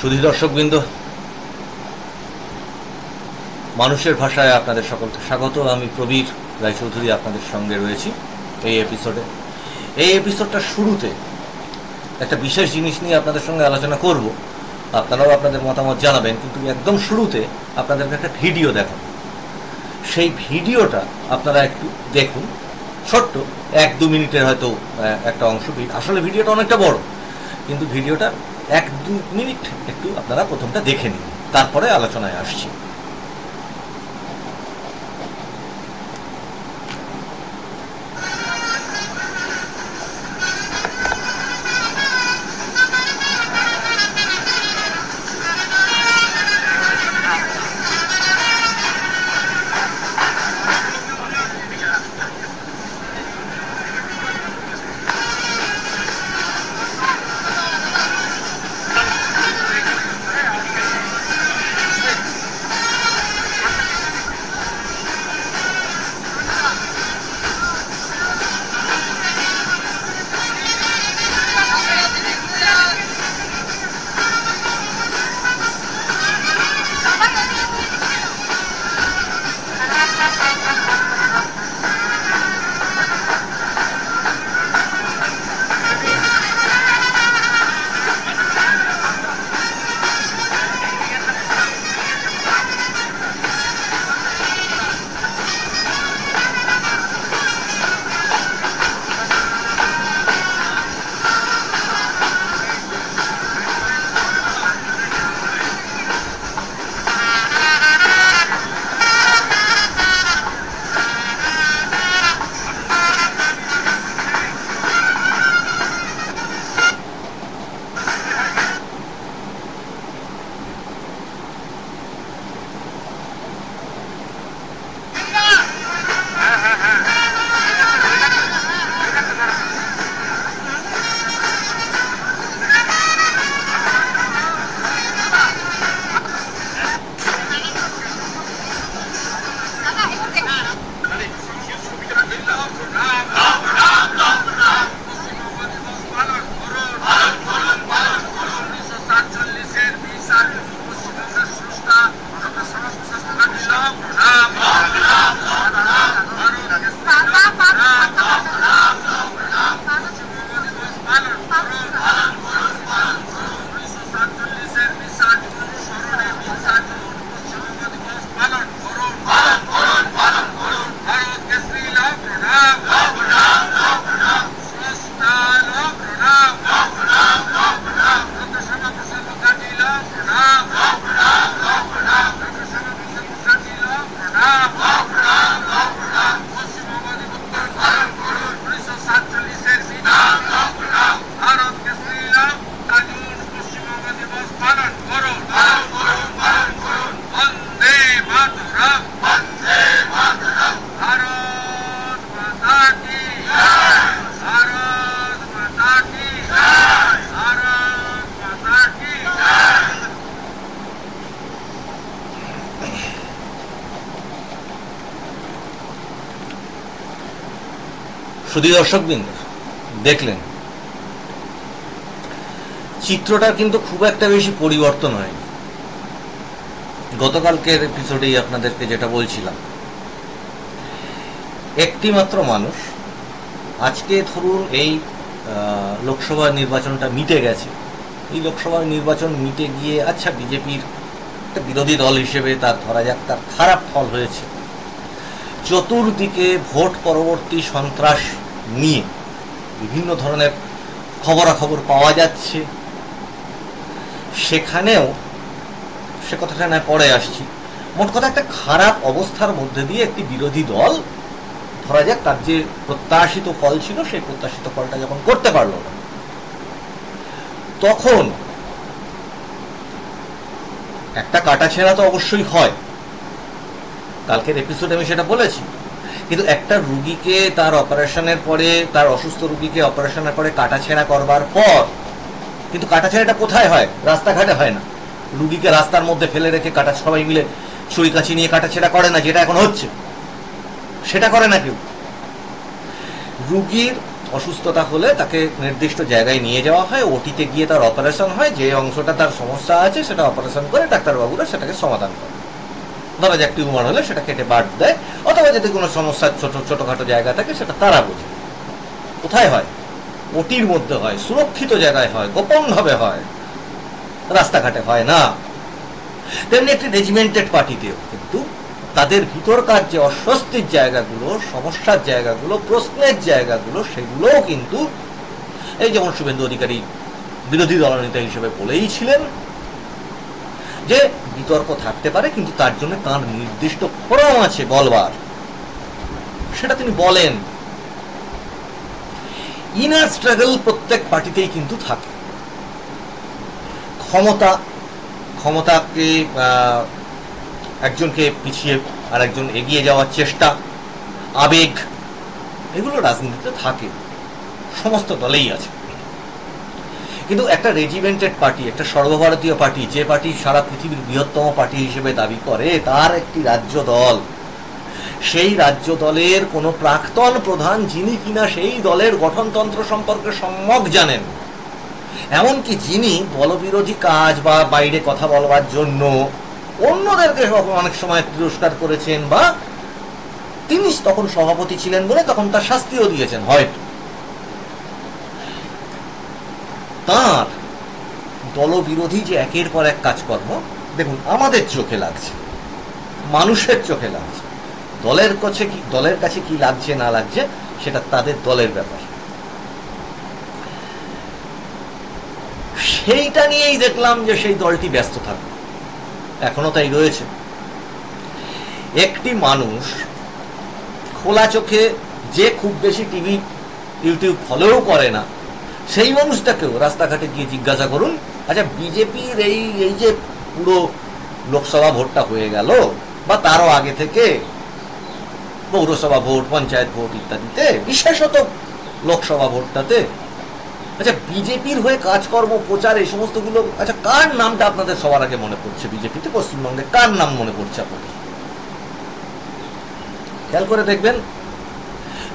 সুধী দর্শকবৃন্দ, মানুষের ভাষায় আপনাদের সকলকে স্বাগত। আমি প্রবীর রায়চৌধুরী আপনাদের সঙ্গে রয়েছি এই এপিসোডটার শুরুতে একটা বিশেষ জিনিস নিয়ে আপনাদের সঙ্গে আলোচনা করব। আপনারাও আপনাদের মতামত জানাবেন, কিন্তু একদম শুরুতে আপনাদেরকে একটা ভিডিও দেখাবো। সেই ভিডিওটা আপনারা একটু দেখুন, ছোট্ট 1-2 মিনিটের হয়তো একটা অংশ। আসলে ভিডিওটা অনেকটা বড়, কিন্তু ভিডিওটা 1-2 মিনিট একটু আপনারা প্রথমটা দেখে নিন, তারপরে আলোচনায় আসছি। শুধু দর্শকবৃন্দ, দেখলেন চিত্রটা কিন্তু খুব একটা বেশি পরিবর্তন হয়নি। গতকালকের এপিসোডেই আপনাদেরকে যেটা বলছিলাম, একটি মাত্র মানুষ, আজকে ধরুন এই লোকসভা নির্বাচনটা মিটে গেছে, এই লোকসভা নির্বাচন মিটে গিয়ে আচ্ছা বিজেপির একটা বিরোধী দল হিসেবে তার ধরা যাক তার খারাপ ফল হয়েছে, চতুর্দিকে ভোট পরবর্তী সন্ত্রাস নিয়ে বিভিন্ন ধরনের খবরাখবর পাওয়া যাচ্ছে। সেখানেও সে কথাটা না পরে আসছি, মোট কথা একটা খারাপ অবস্থার মধ্যে দিয়ে একটি বিরোধী দল ধরা যাক তার যে প্রত্যাশিত ফল ছিল সেই প্রত্যাশিত ফলটা যখন করতে পারল না, তখন একটা কাটাছেঁড়া তো অবশ্যই হয়। কালকের এপিসোডে আমি সেটা বলেছি। কিন্তু একটা রুগীকে তার অপারেশনের পরে, তার অসুস্থ রুগীকে অপারেশনের পরে কাটাছেঁড়া করবার পর, কিন্তু কাটাছেঁড়াটা কোথায় হয়? রাস্তাঘাটে হয় না। রুগীকে রাস্তার মধ্যে ফেলে রেখে সবাই মিলে ছুরি কাঁচি নিয়ে কাটাছেঁড়া করে না, যেটা এখন হচ্ছে সেটা করে না কেউ। রুগীর অসুস্থতা হলে তাকে নির্দিষ্ট জায়গায় নিয়ে যাওয়া হয়, ওটিতে গিয়ে তার অপারেশন হয়, যে অংশটা তার সমস্যা আছে সেটা অপারেশন করে ডাক্তারবাবুরা সেটাকে সমাধান করে। ধরা যাক টিউমার হলে সেটা কেটে বাদ দেয়, অথবা যদি কোনো সমস্যা ছোটোখাটো জায়গা থাকে সেটা তারা বোঝে। কোথায় হয়? ওটির মধ্যে হয়, সুরক্ষিত জায়গায় হয়, গোপনভাবে হয়, রাস্তাঘাটে হয় না। তেমনি একটি রেজিমেন্টেড পার্টিতেও কিন্তু তাদের ভিতরকার যে অস্বস্তির জায়গাগুলো, সমস্যার জায়গাগুলো, প্রশ্নের জায়গাগুলো, সেগুলোও কিন্তু এই যেমন শুভেন্দু অধিকারী বিরোধী দলনেতা হিসেবে বলেই ছিলেন যে বিতর্ক থাকতে পারে, কিন্তু তার জন্য তার নির্দিষ্ট ফোরাম আছে বলবার, সেটা তিনি বলেন। ইনার স্ট্রাগল প্রত্যেক পার্টিতেই কিন্তু থাকে। ক্ষমতাকে একজনকে পিছিয়ে আর একজন এগিয়ে যাওয়ার চেষ্টা, আবেগ, এগুলো রাজনীতিতে থাকে, সমস্ত দলেই আছে। কিন্তু একটা রেজিমেন্টেড পার্টি, একটা সর্বভারতীয় পার্টি, যে পার্টি সারা পৃথিবীর বৃহত্তম পার্টি হিসেবে দাবি করে, তার একটি রাজ্য দল, সেই রাজ্য দলের কোনো প্রাক্তন প্রধান যিনি কিনা সেই দলের গঠনতন্ত্র সম্পর্কে সম্যক জানেন, এমনকি যিনি দলবিরোধী কাজ বা বাইরে কথা বলবার জন্য অন্যদেরকে অনেক সময় তিরস্কার করেছেন, বা তিনি তখন সভাপতি ছিলেন বলে তখন তার শাস্তিও দিয়েছেন হয়তো, তার দলবিরোধী যে একের পর এক কাজকর্ম, দেখুন আমাদের চোখে লাগছে, মানুষের চোখে লাগছে, দলের কাছে কি লাগছে না লাগছে সেটা তাদের দলের ব্যাপার। সেইটা নিয়েই দেখলাম যে সেই দলটি ব্যস্ত থাকবে, এখনো তাই রয়েছে। একটি মানুষ খোলা চোখে, যে খুব বেশি টিভি ইউটিউব ফলোও করে না, সেই মানুষটাকেও রাস্তাঘাটে গিয়ে জিজ্ঞাসা করুন, আচ্ছা বিজেপির এই যে পুরো লোকসভা ভোটটা হয়ে গেল, বা তারও আগে থেকে পৌরসভা ভোট, পঞ্চায়েত ভোট ইত্যাদিতে, বিশেষত লোকসভা ভোটটাতে, আচ্ছা বিজেপির হয়ে কাজকর্ম, প্রচার, এই সমস্তগুলো, আচ্ছা কার নামটা আপনাদের সবার আগে মনে পড়ছে? বিজেপিতে পশ্চিমবঙ্গে কার নাম মনে পড়ছে আপনাদের? খেয়াল করে দেখবেন,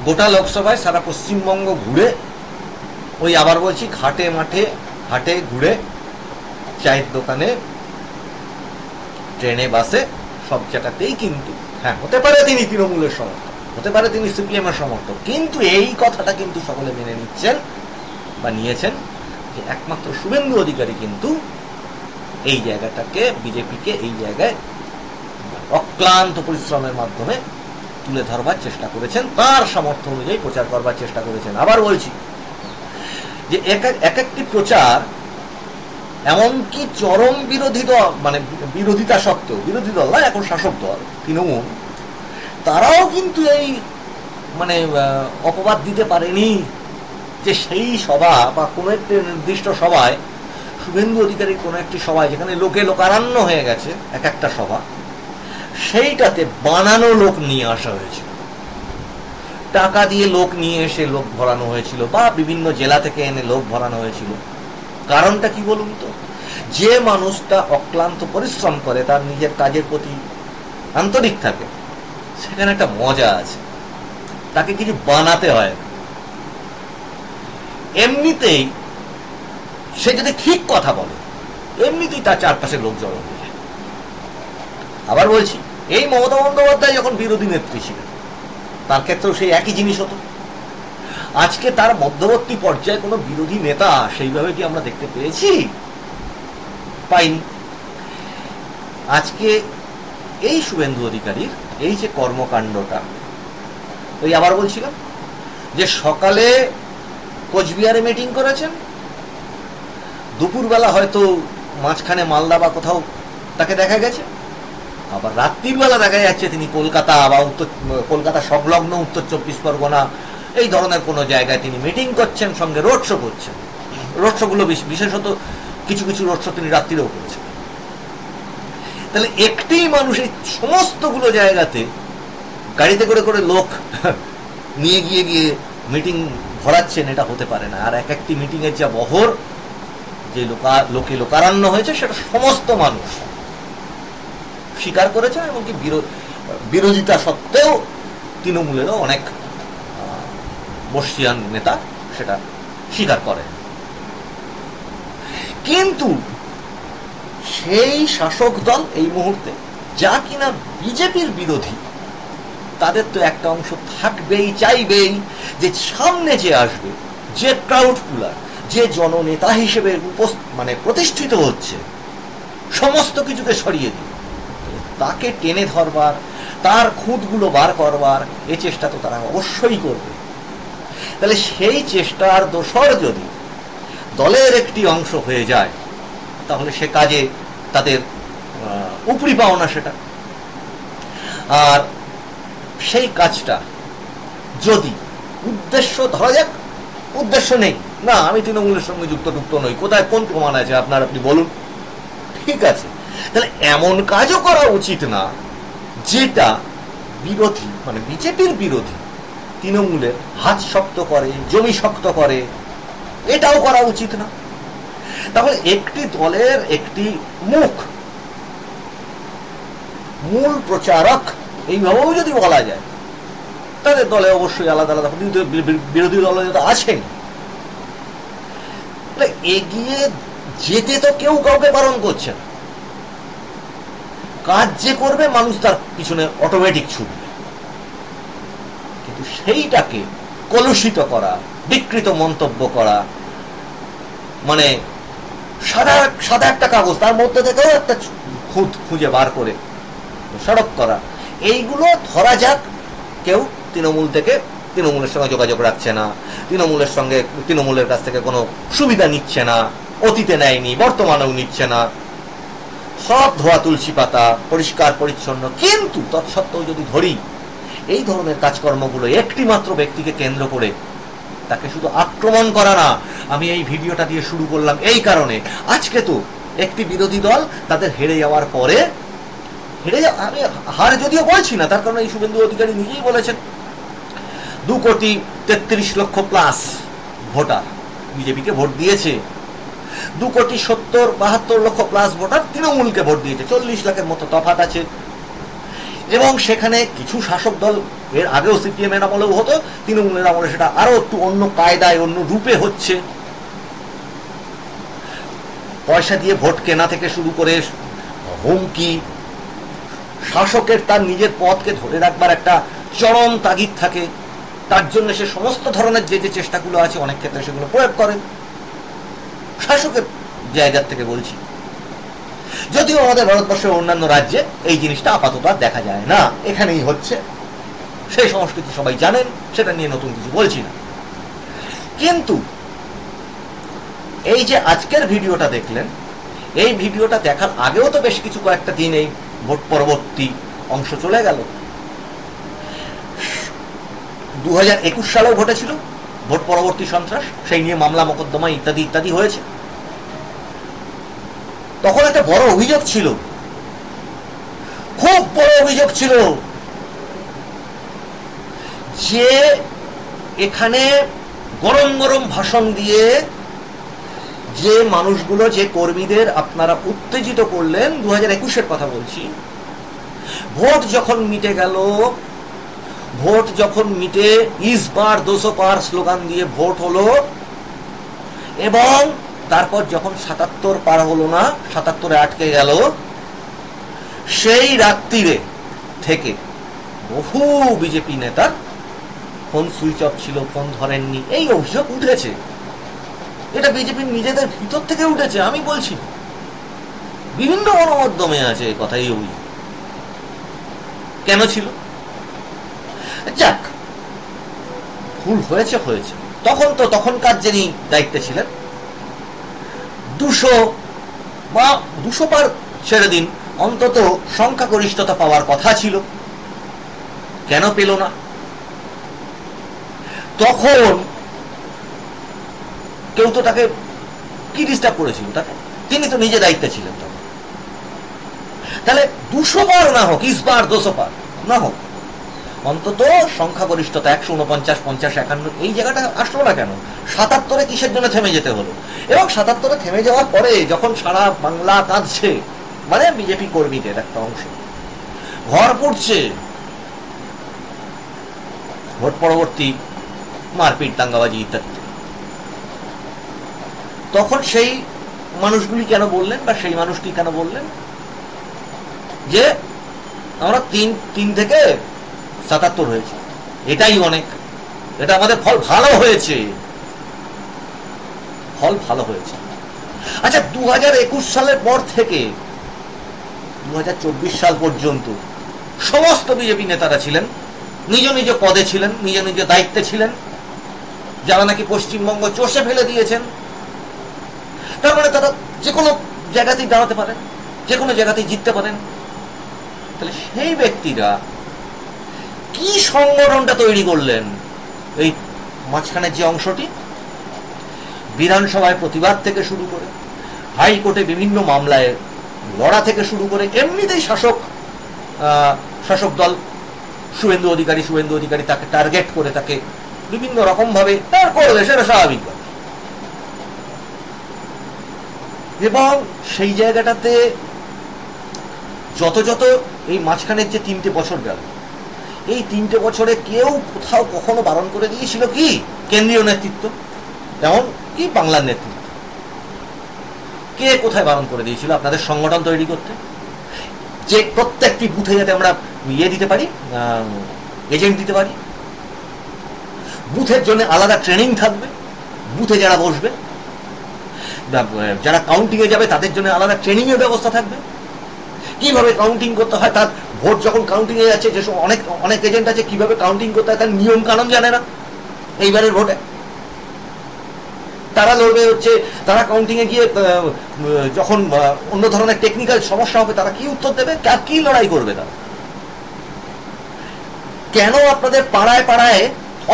গোটা লোকসভায় সারা পশ্চিমবঙ্গ ঘুরে, ওই আবার বলছি, ঘাটে মাঠে হাটে ঘুরে, চায়ের দোকানে, ট্রেনে, বাসে, সব জায়গাতেই কিন্তু, হ্যাঁ হতে পারে তিনি তৃণমূলের সমর্থক, হতে পারে তিনি সিপিএম এর সমর্থক, কিন্তু এই কথাটা কিন্তু সকলে মেনে নিচ্ছেন বা নিয়েছেন যে একমাত্র শুভেন্দু অধিকারী কিন্তু এই জায়গাটাকে, বিজেপিকে এই জায়গায় অক্লান্ত পরিশ্রমের মাধ্যমে তুলে ধরবার চেষ্টা করেছেন, তার সামর্থ্য অনুযায়ী প্রচার করবার চেষ্টা করেছেন। আবার বলছি যে এক একটি প্রচার, এমনকি চরম বিরোধী দল, মানে বিরোধিতা সত্ত্বেও, বিরোধী দল না, এখন শাসক দল তৃণমূল, তারাও কিন্তু এই মানে অপবাদ দিতে পারেনি যে সেই সভা বা কোনো একটি নির্দিষ্ট সভায়, শুভেন্দু অধিকারীর কোনো একটি সভায় যেখানে লোকে লোকারণ্য হয়ে গেছে এক একটা সভা, সেইটাতে বানানো লোক নিয়ে আসা হয়েছিল, টাকা দিয়ে লোক নিয়ে এসে লোক ভরানো হয়েছিল, বা বিভিন্ন জেলা থেকে এনে লোক ভরানো হয়েছিল। কারণটা কি বলুন তো? যে মানুষটা অক্লান্ত পরিশ্রম করে, তার নিজের কাজের প্রতি আন্তরিক থাকে, সেখানে একটা মজা আছে, তাকে কিছু বানাতে হয়। এমনিতেই সে যদি ঠিক কথা বলে, এমনিতেই তার চারপাশে লোক জড়ো হয়ে যায়। আবার বলছি, এই মমতা বন্দ্যোপাধ্যায় যখন বিরোধী নেত্রী ছিলেন, তার ক্ষেত্রেও সেই একই জিনিস হতো। আজকে তার মধ্যবর্তী পর্যায়ে কোনো বিরোধী নেতা সেইভাবে কি আমরা দেখতে পেয়েছি? পাইনি। আজকে এই শুভেন্দু অধিকারীর এই যে কর্মকাণ্ডটা, ওই আবার বলছিলাম যে সকালে কোচবিহারে মিটিং করেছেন, দুপুরবেলা হয়তো মাঝখানে মালদা বা কোথাও তাকে দেখা গেছে, আবার রাত্রির বেলা দেখা যাচ্ছে তিনি কলকাতা বা কলকাতা সংলগ্ন উত্তর 24 পরগনা এই ধরনের কোনো জায়গায় তিনি মিটিং করছেন, সঙ্গে রোড শো করছেন। রোড শোগুলো বিশেষত কিছু কিছু রোড শো তিনি রাত্রিরেও করেছেন। তাহলে একটি মানুষ এই সমস্তগুলো জায়গাতে গাড়িতে করে করে লোক নিয়ে গিয়ে মিটিং ভরাচ্ছেন, এটা হতে পারে না। আর এক একটি মিটিংয়ের যা বহর, যে লোকে লোকারণ্য হয়েছে, সেটা সমস্ত মানুষ স্বীকার করেছেন, এমনকি বিরোধিতা সত্ত্বেও তৃণমূলেরও অনেক বর্ষিয়ান নেতা সেটা স্বীকার করে। কিন্তু সেই শাসক দল এই মুহূর্তে যা কিনা বিজেপির বিরোধী, তাদের তো একটা অংশ থাকবেই, চাইবেই যে সামনে যে আসবে, যে ক্রাউড পুলার, যে জননেতা হিসেবে মানে প্রতিষ্ঠিত হচ্ছে, সমস্ত কিছুকে সরিয়ে দিয়ে তাকে টেনে ধরবার, তার খুঁতগুলো বার করবার এ চেষ্টা তো তারা অবশ্যই করবে। তাহলে সেই চেষ্টার দোসর যদি দলের একটি অংশ হয়ে যায়, তাহলে সে কাজে তাদের উপরি পাওনা সেটা। আর সেই কাজটা যদি উদ্দেশ্য, ধরা যাক উদ্দেশ্য নেই, না আমি তৃণমূলের সঙ্গে যুক্ত নই, কোথায় কোন প্রমাণ আছে আপনি বলুন, ঠিক আছে, তাহলে এমন কাজও করা উচিত না যেটা বিরোধী, মানে বিজেপির বিরোধী তৃণমূলের হাত শক্ত করে, জমি শক্ত করে, এটাও করা উচিত না। তাহলে একটি দলের একটি মুখ, মূল প্রচারক এইভাবেও যদি বলা যায়, তাদের দলে অবশ্যই আলাদা আলাদা বিরোধী দল আছেন, এগিয়ে যেতে তো কেউ কাউকে বারণ করছে না। কাজ যে করবে মানুষ তার পিছনে অটোমেটিক ছুটবে, কিন্তু সেইটাকে কলুষিত করা, বিকৃত মন্তব্য করা, মানে সাদা একটা কাগজ, তার মধ্যে থেকেও একটা খুঁত খুঁজে বার করে সড়ক করা, এইগুলো ধরা যাক কেউ তৃণমূলের সঙ্গে যোগাযোগ রাখছে না, তৃণমূলের কাছ থেকে কোনো সুবিধা নিচ্ছে না, অতীতে নেয়নি, বর্তমানেও নিচ্ছে না, সব ধোয়া তুলসী পাতা, পরিষ্কার পরিচ্ছন্ন। কিন্তু তৎসত্ত্বেও যদি ধরি এই ধরনের কাজকর্মগুলো একটি মাত্র ব্যক্তিকে কেন্দ্র করে, তাকে শুধু আক্রমণ করা না, আমি এই ভিডিওটা দিয়ে শুরু করলাম এই কারণে, আজকে তো একটি বিরোধী দল তাদের হেরে যাওয়ার পরে, আমি হার যদিও বলছি না, তার কারণে এই শুভেন্দু অধিকারী নিজেই বলেছেন 2,33,00,000 প্লাস ভোটার বিজেপিকে ভোট দিয়েছে, 2,70,72,00,000 প্লাস ভোটার তৃণমূলকে ভোট দিয়েছে, 40 লাখের মতো তফাৎ আছে। এবং সেখানে কিছু শাসক দল, এর আগেও সিপিএম এর আমলেও হতো, তৃণমূলের আমলে সেটা আরো একটু অন্য কায়দায়, অন্য রূপে হচ্ছে। পয়সা দিয়ে ভোট কেনা থেকে শুরু করে হুমকি, শাসকের তার নিজের পদকে ধরে রাখবার একটা চরম তাগিদ থাকে, তার জন্য সে সমস্ত ধরনের যে চেষ্টাগুলো আছে অনেক ক্ষেত্রে সেগুলো প্রয়োগ করে, শাসকের জায়গার থেকে বলছি। যদিও আমাদের ভারতবর্ষের অন্যান্য রাজ্যে এই জিনিসটা আপাতত আর দেখা যায় না, এখানেই হচ্ছে, সেই সংস্কৃতি সবাই জানেন, সেটা নিয়ে নতুন কিছু বলছি না। কিন্তু এই যে আজকের ভিডিওটা দেখলেন, এই ভিডিওটা দেখার আগেও তো বেশ কিছু কয়েকটা দিন এই ভোট পরবর্তী অংশ চলে গেল। 2021 সালেও ঘটেছিল ভোট পরবর্তী সন্ত্রাস, সেই নিয়ে মামলা মোকদ্দমা ইত্যাদি ইত্যাদি হয়েছে। তখন একটা বড় অভিযোগ ছিল, খুব বড় অভিযোগ ছিল, যে এখানে গরম গরম ভাষণ দিয়ে যে মানুষগুলো, যে কর্মীদের আপনারা উত্তেজিত করলেন, 2021-এর কথা বলছি, ভোট যখন মিটে গেল, ভোট যখন মিটে ইস বার 200 পার স্লোগান দিয়ে ভোট হলো, এবং তারপর যখন 77 পার হলো না, 77-এ আটকে গেল, সেই রাত্রিরে থেকে বহু বিজেপি নেতার ফোন সুইচ অফ ছিল, ফোন ধরেননি, এই অভিযোগ উঠেছে। এটা বিজেপির নিজেদের ভিতর থেকে উঠেছে, আমি বলছি, বিভিন্ন গণমাধ্যমে আছে এই কথা, এই অভিযোগ কেন ছিল? যাক, ভুল হয়েছে হয়েছে। তখনকার যিনি দায়িত্বে ছিলেন, 200 পার ছেড়ে দিন, অন্তত সংখ্যাগরিষ্ঠতা পাওয়ার কথা ছিল, কেন পেল না? তখন কেউ তো তাকে কি ডিস্টার্ব করেছিল? তাকে, তিনি তো নিজে দায়িত্বে ছিলেন তখন। তাহলে 200 পার না হোক, ইস বার 200 পার না হোক, অন্তত সংখ্যাগরিষ্ঠতা 149, 50, 51 এই জায়গাটা আসলো না কেন? 77-এ কিসের জন্য থেমে যেতে হলো? এবং 77-এ থেমে যাওয়ার পরে যখন সারা বাংলা কাঁদছে, মানে বিজেপি কর্মীদের একটা অংশ ঘর পড়ছে, ভোট পরবর্তী মারপিট, দাঙ্গাবাজি ইত্যাদি, তখন সেই মানুষগুলি কেন বললেন, বা সেই মানুষটি কেন বললেন যে আমরা 3 থেকে 77 হয়েছে, এটাই অনেক, এটা আমাদের ফল ভালো হয়েছে, ফল ভালো হয়েছে। আচ্ছা, 2021 সালের পর থেকে 2024 সাল পর্যন্ত সমস্ত বিজেপি নেতারা ছিলেন, নিজ নিজ পদে ছিলেন, নিজ নিজ দায়িত্বে ছিলেন, যারা নাকি পশ্চিমবঙ্গ চষে ফেলে দিয়েছেন। তার মানে তারা যে কোনো জায়গাতেই দাঁড়াতে পারেন, যে কোনো জায়গাতেই জিততে পারেন। তাহলে সেই ব্যক্তিরা কি সংগঠনটা তৈরি করলেন? এই মাঝখানের যে অংশটি, বিধানসভায় প্রতিবাদ থেকে শুরু করে, হাইকোর্টে বিভিন্ন মামলায় লড়া থেকে শুরু করে, এমনিতেই শাসক দল শুভেন্দু অধিকারী তাকে টার্গেট করে তাকে বিভিন্ন রকম ভাবে তার করবে, সেটা স্বাভাবিক। এবং সেই জায়গাটাতে যত এই মাঝখানের যে 3টে বছর গেল, এই 3টে বছরে কেউ কোথাও কখনো বারণ করে দিয়েছিল কি কেন্দ্রীয় নেতৃত্ব, যেমন কি বাংলার নেতৃত্ব, কে কোথায় বারণ করে দিয়েছিল আপনাদের সংগঠন তৈরি করতে, যে প্রত্যেকটি বুথে যাতে আমরা দিতে পারি, এজেন্ট দিতে পারি, বুথের জন্য আলাদা ট্রেনিং থাকবে, বুথে যারা বসবে, যারা কাউন্টিং এ যাবে তাদের জন্য আলাদা ট্রেনিং এর ব্যবস্থা থাকবে, কিভাবে কাউন্টিং করতে হয়, তার ভোট যখন কাউন্টিং এ যাচ্ছে, যেসব অনেক এজেন্ট আছে কিভাবে কাউন্টিং করতে হয় তার নিয়ম কানুন জানে না। এইবারের ভোটে তারা লড়বে হচ্ছে, তারা কাউন্টিং এ গিয়ে যখন অন্য ধরনের টেকনিক্যাল সমস্যা হবে তারা কি উত্তর দেবে, কি লড়াই করবে তারা? কেন আপনাদের পাড়ায় পাড়ায়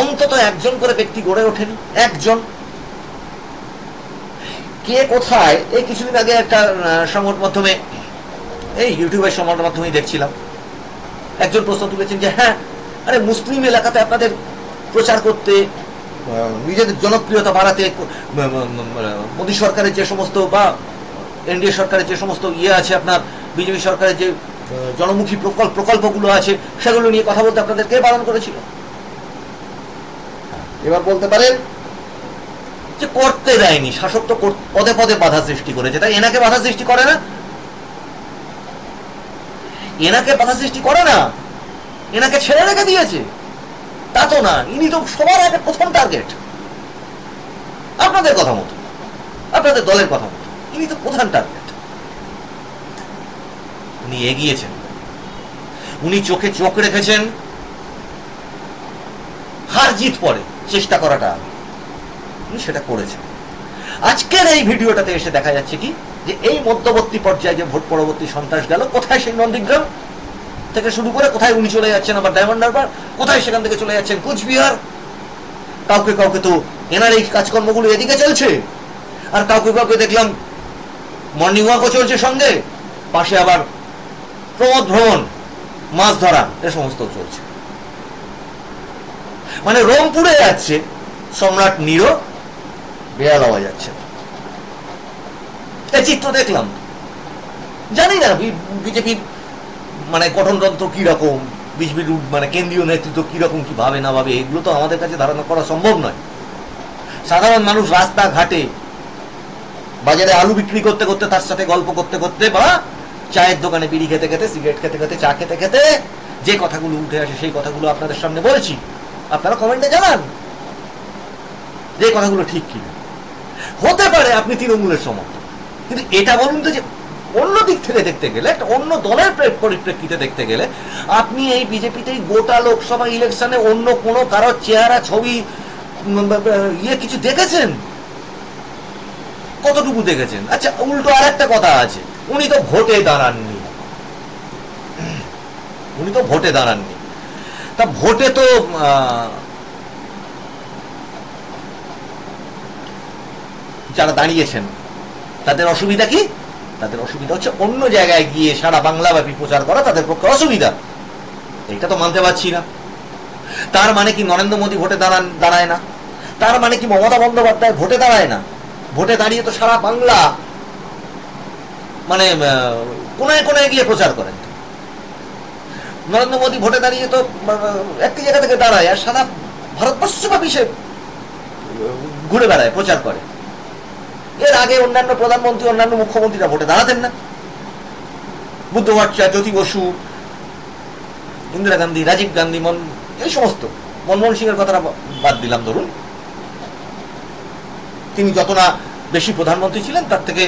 অন্তত একজন করে ব্যক্তি গড়ে ওঠেনি? একজন। কে কোথায়? এই কিছুদিন আগে একটা সংবাদ মাধ্যমে, এই ইউটিউবের সংবাদ মাধ্যমে দেখছিলাম, একজন প্রশ্ন তুলেছেন যে হ্যাঁ, আরে মুসলিম এলাকাতে আপনাদের প্রচার করতে, নিজেদের জনপ্রিয়তা বাড়াতে মোদী সরকারের যে সমস্ত বা এনডিএ সরকারের যে সমস্ত আছে, আপনার বিজেপি সরকারের যে জনমুখী প্রকল্পগুলো আছে, সেগুলো নিয়ে কথা বলতে আপনাদের কে বারণ করেছিল? এবার বলতে পারেন যে করতে দেয়নি, শাসক তো পদে পদে বাধা সৃষ্টি করেছে, তাই এনাকে বাধা সৃষ্টি করে না? এনাকে বাধা সৃষ্টি করে না, এনাকে ছেড়ে রেখে দিয়েছে? তা তো না, ইনি তো সবার আগে প্রথম টার্গেট। আপনাদের কথা মতো, আপনাদের দলের কথা মতো ইনি তো প্রধান টার্গেট। উনি এগিয়েছেন, উনি চোখে চোখ রেখেছেন, হার জিত পরে চেষ্টা করাটা উনি সেটা করেছেন। আজকের এই ভিডিওটাতে এসে দেখা যাচ্ছে কি, যে এই মধ্যবর্তী পর্যায়ে যে ভোট পরবর্তী সন্ত্রাস গেল, কোথায় সেই নন্দীগ্রাম থেকে শুরু করে কোথায় উনি চলে যাচ্ছেন আবার ডায়মন্ড হারবার, কোথায় সেখান থেকে চলে যাচ্ছেন কুচবিহার, কাউকে কাউকে তো এনার এই কাজকর্মগুলো এদিকে চলছে, আর কাউকে কাউকে দেখলাম মর্নিং ওয়াকও চলছে সঙ্গে, পাশে আবার প্রমোদ ভ্রমণ, মাছ ধরা, এ সমস্ত চলছে। মানে রংপুরে যাচ্ছে সম্রাট নিরো, বেড়াল হওয়া যাচ্ছে। এই চিত্র দেখলাম। জানি না বিজেপির মানে গঠনতন্ত্র কিরকম, বিজেপির মানে কেন্দ্রীয় নেতৃত্ব কিরকম, কি ভাবে না ভাবে, এগুলো তো আমাদের কাছে ধারণা করা সম্ভব নয়। সাধারণ মানুষ রাস্তাঘাটে বাজারে আলু বিক্রি করতে করতে, তার সাথে গল্প করতে করতে, বা চায়ের দোকানে বিড়ি খেতে খেতে, সিগারেট খেতে খেতে, চা খেতে খেতে যে কথাগুলো উঠে আসে সেই কথাগুলো আপনাদের সামনে বলছি। আপনারা কমেন্টে জানান যে কথাগুলো ঠিক কিনা। হতে পারে আপনি তৃণমূলের সমর্থক, কিন্তু এটা বলুন তো যে অন্য দিক থেকে দেখতে গেলে, একটা অন্য দলের পরিপ্রেক্ষিতে দেখতে গেলে, আপনি এই বিজেপিতেই গোটা লোকসভা ইলেকশনে অন্য কোনো কারোর চেহারা, ছবি, কিছু দেখেছেন? কতটুকু দেখেছেন? আচ্ছা, উল্টো আর একটা কথা আছে, উনি তো ভোটে দাঁড়াননি, তা ভোটে তো যারা দাঁড়িয়েছেন তাদের অসুবিধা কি? তাদের অসুবিধা হচ্ছে অন্য জায়গায় গিয়ে সারা বাংলাব্যাপী প্রচার করা তাদের পক্ষে অসুবিধা। এটা তো মানতে পারছি না। তার মানে কি নরেন্দ্র মোদী ভোটে দাঁড়ায় না? তার মানে কি মমতা বন্দ্যোপাধ্যায় ভোটে দাঁড়ায় না? ভোটে দাঁড়িয়ে তো সারা বাংলা মানে কোনায় কোনায় গিয়ে প্রচার করেন। নরেন্দ্র মোদী ভোটে দাঁড়িয়ে তো একটি জায়গা থেকে দাঁড়ায় আর সারা ভারতবর্ষব্যাপী সে ঘুরে বেড়ায়, প্রচার করে। এর আগে অন্যান্য প্রধানমন্ত্রী, অন্যান্য মুখ্যমন্ত্রীরা ভোটে দাঁড়াতেন না। বুদ্ধ ভট্টাচার্য, জ্যোতি বসু, ইন্দিরা গান্ধী, রাজীব গান্ধী, এই সমস্ত, মনমোহন সিং এর কথাটা বাদ দিলাম, ধরুন তিনি যত না বেশি প্রধানমন্ত্রী ছিলেন তার থেকে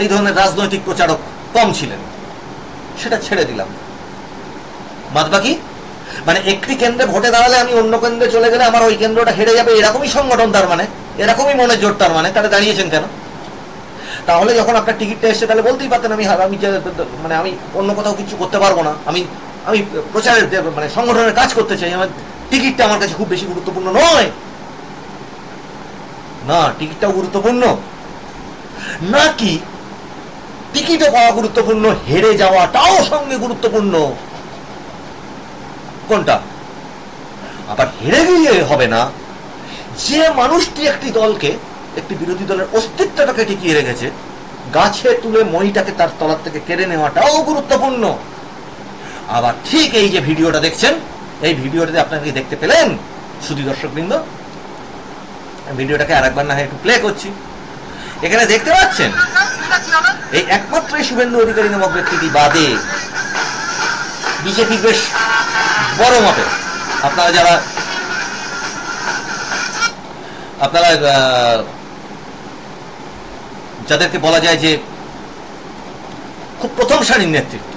এই ধরনের রাজনৈতিক প্রচারক কম ছিলেন, সেটা ছেড়ে দিলাম। বাদবাকি মানে একটি কেন্দ্রে ভোটে দাঁড়ালে আমি অন্য কেন্দ্রে চলে গেলে আমার ওই কেন্দ্রটা হেরে যাবে, এরকমই সংগঠন, তার মানে এরকমই মনে জোর, তার মানে তাহলে দাঁড়িয়েছেন কেন? তাহলে যখন আপনার টিকিটটা এসছে তাহলে বলতেই পারতেন আমি মানে আমি অন্য কোথাও কিছু করতে পারবো না, আমি আমি প্রচারের মানে সংগঠনের কাজ করতে চাই, আমার টিকিটটা আমার কাছে খুব বেশি গুরুত্বপূর্ণ নয়। না, টিকিটটাও গুরুত্বপূর্ণ নাকি টিকিটও পাওয়া গুরুত্বপূর্ণ, হেরে যাওয়াটাও সঙ্গে গুরুত্বপূর্ণ? কোনটা? আবার হেরে গিয়ে হবে না, যে মানুষটি একটি দলকে, একটি বিরোধী দলের অস্তিত্বটাকে টিকিয়ে রেখেছে, গাছে তুলে মইটাকে তার তলার থেকে কেড়ে নেওয়াটাও গুরুত্বপূর্ণ। আবার ঠিক এই যে ভিডিওটা দেখছেন, এই ভিডিওটাতে আপনারা কি দেখতে পেলেন সুধী দর্শকবৃন্দ? ভিডিওটাকে আরেকবার না হয় একটু প্লে করছি। এখানে দেখতে পাচ্ছেন এই একমাত্র শুভেন্দু অধিকারী নামক ব্যক্তিটি বাদে বিজেপি বেশ বড় মাপে, আপনারা যাদেরকে বলা যায় যে খুব প্রথম সারির নেতৃত্ব,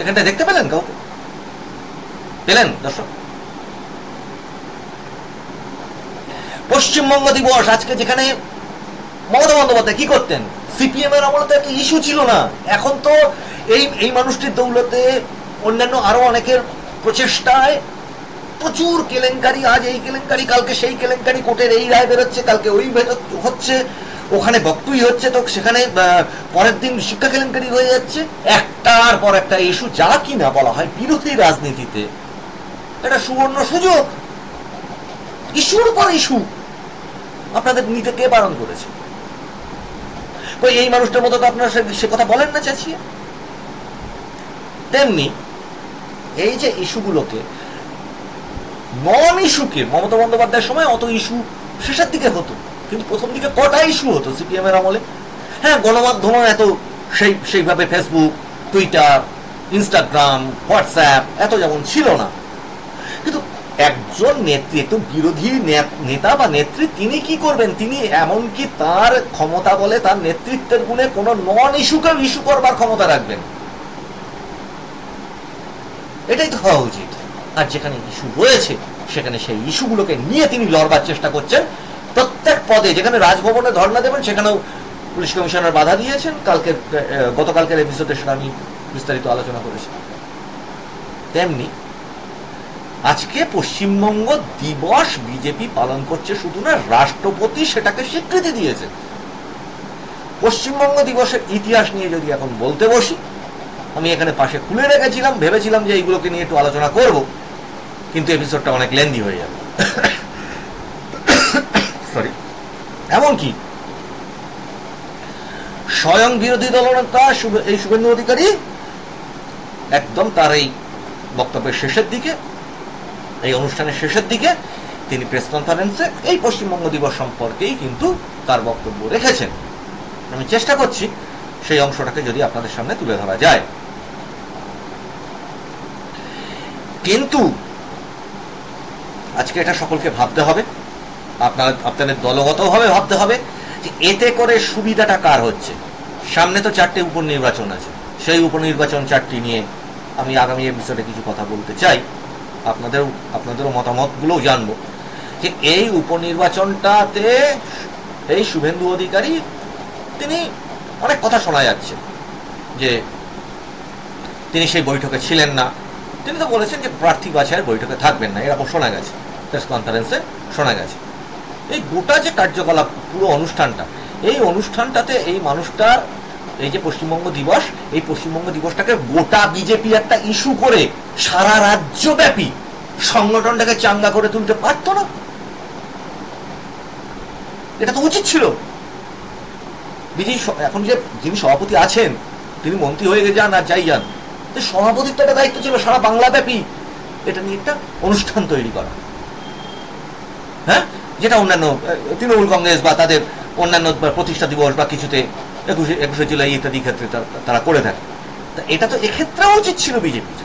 এখানটা দেখতে পেলেন? কাউকে পেলেন দর্শক? পশ্চিমবঙ্গ দিবস আজকে, যেখানে মমতা বন্দ্যোপাধ্যায় কি করতেন, সিপিএম এর আমলে তো একটা ইস্যু ছিল না, এখন তো এই মানুষটির দৌলতে, অন্যান্য আরো অনেকের প্রচেষ্টায় প্রচুর কেলেঙ্কারি, আজ এই কেলেঙ্কারি, কালকে সেই কেলেঙ্কারি, কোর্টের এই রায় বেরোচ্ছে, কালকে ওই হচ্ছে, ওখানে বক্তব্য হচ্ছে, তো সেখানে পরের দিন শিক্ষা কেলেঙ্কারি হয়ে যাচ্ছে, একটার পর একটা ইস্যু, যা কিনা বলা হয় বিরোধী রাজনীতিতে এটা সুবর্ণ সুযোগ। ইস্যুর পর ইস্যু আপনাদের নিতে কে বারণ করেছে? এই মানুষটার মতো তো আপনারা সে কথা বলেন না চাচিয়ে। তেমনি এই যে ইস্যুগুলোকে, নন ইস্যুকে, মমতা বন্দ্যোপাধ্যায়ের সময় অত ইস্যু শেষের দিকে হতো, কিন্তু প্রথম দিকে কটা ইস্যু হতো সিপিএম এর আমলে? হ্যাঁ, গণমাধ্যম এত সেইভাবে ফেসবুক, টুইটার, ইনস্টাগ্রাম, হোয়াটসঅ্যাপ এত যেমন ছিল না, কিন্তু একজন নেত্রী, একটু বিরোধী নেতা বা নেত্রী, তিনি কি করবেন? তিনি এমনকি তার ক্ষমতা বলে, তার নেতৃত্বের গুণে কোন নন ইস্যুকে ইস্যু করবার ক্ষমতা রাখবেন। এটাই তো হওয়া উচিত। আর যেখানে ইস্যু রয়েছে সেখানে সেই ইস্যুগুলোকে নিয়ে তিনি লড়বার চেষ্টা করছেন প্রত্যেক পদে। যেখানে রাজভবনে ধর্ণা দেবেন সেখানেও পুলিশ কমিশনার বাধা দিয়েছেন, গতকালকের এপিসোডে সেটা আমি বিস্তারিত আলোচনা করেছি। তেমনি আজকে পশ্চিমবঙ্গ দিবস বিজেপি পালন করছে শুধু না, রাষ্ট্রপতি সেটাকে স্বীকৃতি দিয়েছে। পশ্চিমবঙ্গ দিবসের ইতিহাস নিয়ে যদি এখন বলতে বসি, আমি এখানে পাশে খুলে রেখেছিলাম, ভেবেছিলাম যে এইগুলোকে নিয়ে একটু আলোচনা করব, কিন্তু এপিসোডটা অনেক লেন্দি হয়ে যাবে। সরি। এমনকি স্বয়ং বিরোধী দলনেতা এই শুভেন্দু অধিকারী একদম তার এই বক্তব্যের শেষের দিকে, এই অনুষ্ঠানের শেষের দিকে তিনি প্রেস কনফারেন্সে এই পশ্চিমবঙ্গ দিবস সম্পর্কেই কিন্তু তার বক্তব্য রেখেছেন। আমি চেষ্টা করছি সেই অংশটাকে যদি আপনাদের সামনে তুলে ধরা যায়। কিন্তু আজকে এটা সকলকে ভাবতে হবে, আপনাদের দলগতভাবে ভাবতে হবে যে এতে করে সুবিধাটা কার হচ্ছে। সামনে তো 4টে উপনির্বাচন আছে, সেই উপনির্বাচন 4টি নিয়ে আমি আগামী এপিসোডে কিছু কথা বলতে চাই, আপনাদেরও মতামতগুলোও জানবো যে এই উপনির্বাচনটাতে এই শুভেন্দু অধিকারী তিনি অনেক কথা শোনা যাচ্ছে যে তিনি সেই বৈঠকে ছিলেন না। তিনি তো বলেছেন যে প্রার্থী বাছাইয়ের বৈঠকে থাকবেন না, এরকম শোনা গেছে, প্রেস কনফারেন্সে শোনা গেছে। এই গোটা যে কার্যকলাপ, পুরো অনুষ্ঠানটা, এই অনুষ্ঠানটাতে এই মানুষটার এই যে পশ্চিমবঙ্গ দিবস, এই পশ্চিমবঙ্গ দিবসটাকে গোটা বিজেপি একটা ইস্যু করে সারা রাজ্যব্যাপী সংগঠনটাকে চাঙ্গা করে তুলতে পারতো না? এটা তো উচিত ছিল। বিজেপি এখন যে যিনি সভাপতি আছেন, তিনি মন্ত্রী হয়ে যান আর যাই যান, সভাপতিত্ব একটা দায়িত্ব ছিল সারা বাংলা ব্যাপী এটা নিয়ে একটা অনুষ্ঠান তৈরি করা। হ্যাঁ, যেটা অন্যান্য তৃণমূল কংগ্রেস বা তাদের অন্যান্য প্রতিষ্ঠা দিবস বা কিছুতে 21শে জুলাই ইত্যাদি ক্ষেত্রে তারা করে থাকে। তা এটা তো এক্ষেত্রেও উচিত ছিল বিজেপির,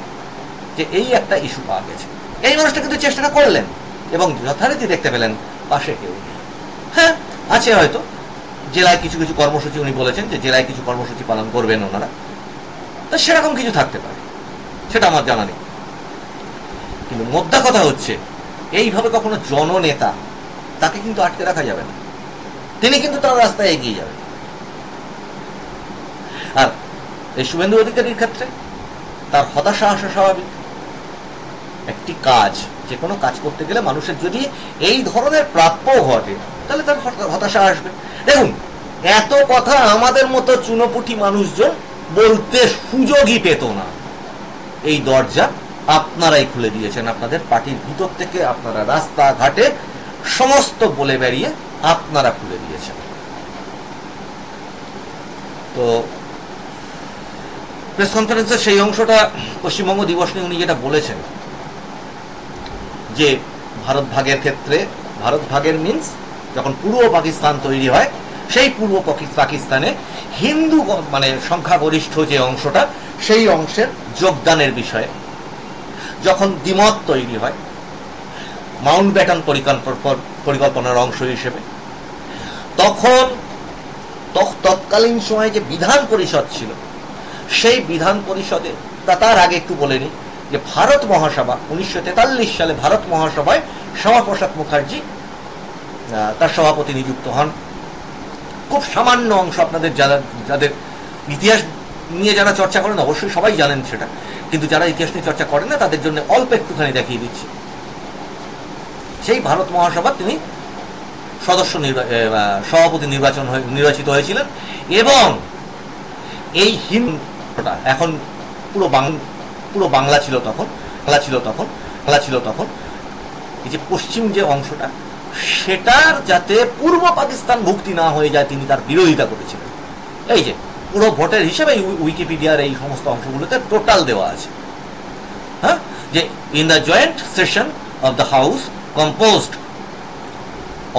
যে এই একটা ইস্যু পাওয়া গেছে, এই মানুষটা কিন্তু চেষ্টাটা করলেন এবং যথারীতি দেখতে পেলেন পাশে কেউ নেই। হ্যাঁ, আছে হয়তো জেলায় কিছু কিছু কর্মসূচি, উনি বলেছেন যে জেলায় কিছু কর্মসূচি পালন করবেন ওনারা, তা সেরকম কিছু থাকতে পারে, সেটা আমার জানা নেই। কিন্তু মোদ্দা কথা হচ্ছে, এইভাবে কখনো জননেতা তাকে কিন্তু আটকে রাখা যাবে না, তিনি কিন্তু তার রাস্তায় এগিয়ে যাবেন। আর এই শুভেন্দু অধিকারীর ক্ষেত্রে তার হতাশা আসা স্বাভাবিক। একটি কাজ, যে কোনো কাজ করতে গেলে মানুষের যদি এই ধরনের প্রাপ্য ঘটে তাহলে তার হতাশা আসবে। দেখুন, এত কথা আমাদের মতো চুনোপুটি মানুষজন বলতে সুযোগই পেত না। এই দরজা আপনারাই খুলে দিয়েছেন, আপনাদের পার্টির ভিতর থেকে আপনারা রাস্তাঘাটে সমস্ত বলে বেরিয়ে আপনারা খুলে দিয়েছেন। তো প্রেস কনফারেন্সের সেই অংশটা পশ্চিমবঙ্গ দিবস নিয়ে উনি যেটা বলেছেন যে ভারত ভাগের ক্ষেত্রে, ভারত ভাগের মিন্স যখন পূর্ব পাকিস্তান তৈরি হয়, সেই পূর্ব পাকিস্তানে হিন্দু মানে সংখ্যাগরিষ্ঠ যে অংশটা, সেই অংশের যোগদানের বিষয়ে যখন দ্বিমত তৈরি হয় মাউন্ট ব্যাটন পরিকল্পনার অংশ হিসেবে, তখন তৎকালীন সময়ে যে বিধান পরিষদ ছিল, সেই বিধান পরিষদে, তার আগে একটু বলে নিই যে ভারত মহাসভা 1943 সালে ভারত মহাসভায় শ্যামাপ্রসাদ মুখার্জি তার সভাপতি নিযুক্ত হন। খুব সামান্য অংশ, আপনাদের যাদের ইতিহাস নিয়ে যারা চর্চা করেন অবশ্যই সবাই জানেন সেটা, কিন্তু যারা ইতিহাস নিয়ে চর্চা করেন না তাদের জন্য অল্প একটুখানি দেখিয়ে দিচ্ছি। সেই ভারত মহাসভা তিনি সভাপতি নির্বাচিত হয়েছিলেন এবং এই হিন্দুটা এখন পুরো বাংলা ছিল তখন এই যে পশ্চিম যে অংশটা, সেটার যাতে পূর্ব পাকিস্তান ভুক্তি না হয়ে যায় তিনি তার বিরোধিতা করেছিলেন। এই যে পুরো ভোটের হিসেবে উইকিপিডিয়ার এই সমস্ত অংশগুলোতে টোটাল দেওয়া আছে, হ্যাঁ, যে in the joint session of the house composed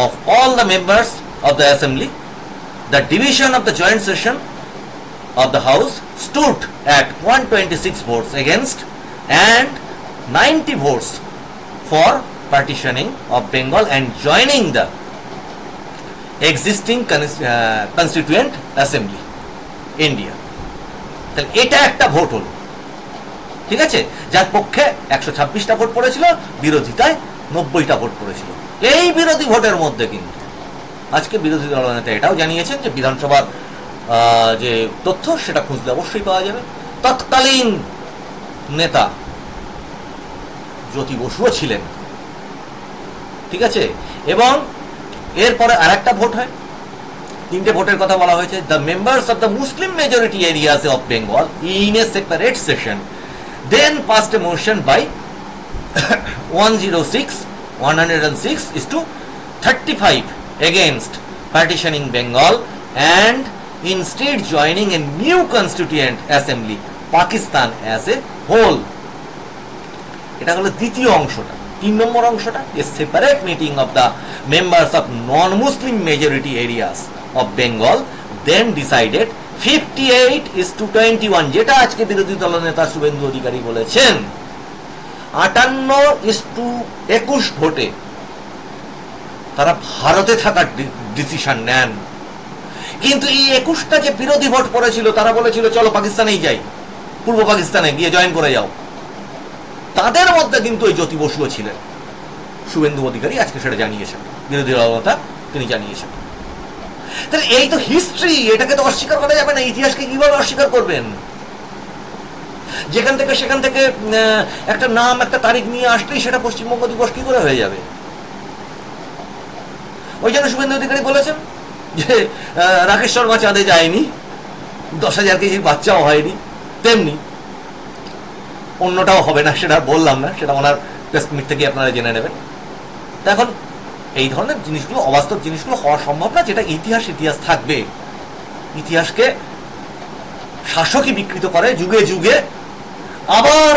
of all the members of the assembly, the division of the joint session of the house stood at 126 votes against and 90 votes for partitioning of Bengal and joining the existing constituent assembly India. তাহলে এটা একটা vote হলো, ঠিক আছে, যার পক্ষে 126টা vote পড়েছিল, বিরোধিতায় 90টা ভোট পড়েছিল। এই বিরোধী ভোটের মধ্যে কিন্তু আজকে বিরোধী দলনেতা এটাও জানিয়েছেন যে বিধানসভার যে তথ্য সেটা খুঁজলে অবশ্যই পাওয়া যাবে। তৎকালীন নেতা জ্যোতি বসুও ছিলেন, ঠিক আছে, এবং এরপরে আরেকটা ভোট হয়, 3টে ভোটের কথা বলা হয়েছে। The members of the Muslim majority areas of Bengal in a separate session then passed a motion by 106 is to 35 against partitioning Bengal and instead joining a new constituent assembly Pakistan as a whole. এটা হলো দ্বিতীয় অংশটা। 3 নম্বর অংশটা, a separate meeting of the members of non-Muslim majority areas of Bengal then decided 58:21, যেটা আজকে বিরোধী দলনেতা শুভেন্দু অধিকারী বলেছেন 58:21 ভোটে তারা ভারতে থাকার ডিসিশন নেন। কিন্তু এই 21টা যে বিরোধী ভোট পড়েছিল, তারা বলেছিল চলো পাকিস্তানেই যাই, পূর্ব পাকিস্তানে গিয়ে জয়েন করে যাও। তাদের মধ্যে কিন্তু ওই জ্যোতি বসুও ছিলেন। শুভেন্দু অধিকারী আজকে সেটা জানিয়েছেন, বিরোধী দলনেতা তিনি জানিয়েছেন। তাহলে এই তো হিস্ট্রি, এটাকে তো অস্বীকার করা যাবে না। ইতিহাসকে কিভাবে অস্বীকার করবেন? যেখান থেকে সেখান থেকে একটা নাম, একটা তারিখ নিয়ে আসলেই সেটা পশ্চিমবঙ্গ দিবস কি করে হয়ে যাবে? ওই জন্য শুভেন্দু অধিকারী বলেছেন যে রাকেশ শর্মা চাঁদে যায়নি, 10,000 কেজির বাচ্চাও হয়নি, তেমনি অন্যটাও হবে না, সেটা বললাম না, সেটা ওনার প্রেস মিট থেকে আপনারা জেনে নেবেন। এখন এই ধরনের জিনিসগুলো, অবাস্তব জিনিসগুলো হওয়া সম্ভব না। যেটা ইতিহাস থাকবে, ইতিহাসকে শাসকই বিকৃত করে যুগে যুগে, আবার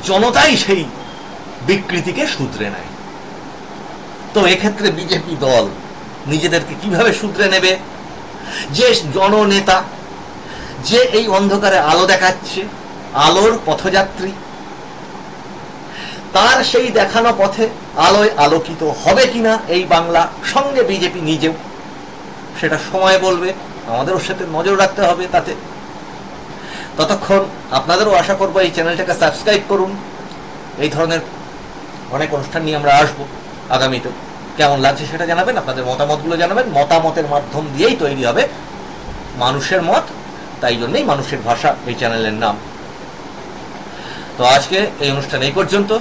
জনতাই সেই বিকৃতিকে শুধরে নেয়। তো এক্ষেত্রে বিজেপি দল নিজেদেরকে কিভাবে শুধরে নেবে? যে জননেতা, যে এই অন্ধকারে আলো দেখাচ্ছে, আলোর পথযাত্রী, তার সেই দেখানো পথে আলোয় আলোকিত হবে কিনা এই বাংলা, সঙ্গে বিজেপি নিজেও, সেটা সময় বলবে। আমাদেরও সাথে নজর রাখতে হবে তাতে। ততক্ষণ আপনাদেরও আশা করবো এই চ্যানেলটাকে সাবস্ক্রাইব করুন। এই ধরনের অনেক অনুষ্ঠান নিয়ে আমরা আসবো আগামীতে। কেমন লাগছে সেটা জানাবেন, আপনাদের মতামতগুলো জানাবেন। মতামতের মাধ্যম দিয়েই তৈরি হবে মানুষের মত, তাই জন্যই মানুষের ভাষা এই চ্যানেলের নাম। তো আজকে এই অনুষ্ঠান এই পর্যন্ত।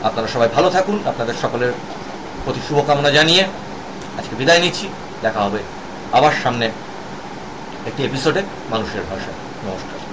আপনারা সবাই ভালো থাকুন। আপনাদের সকলের প্রতি শুভকামনা জানিয়ে আজকে বিদায় নিচ্ছি। দেখা হবে আবার সামনে একটি এপিসোডে মানুষের ভাষা। নমস্কার।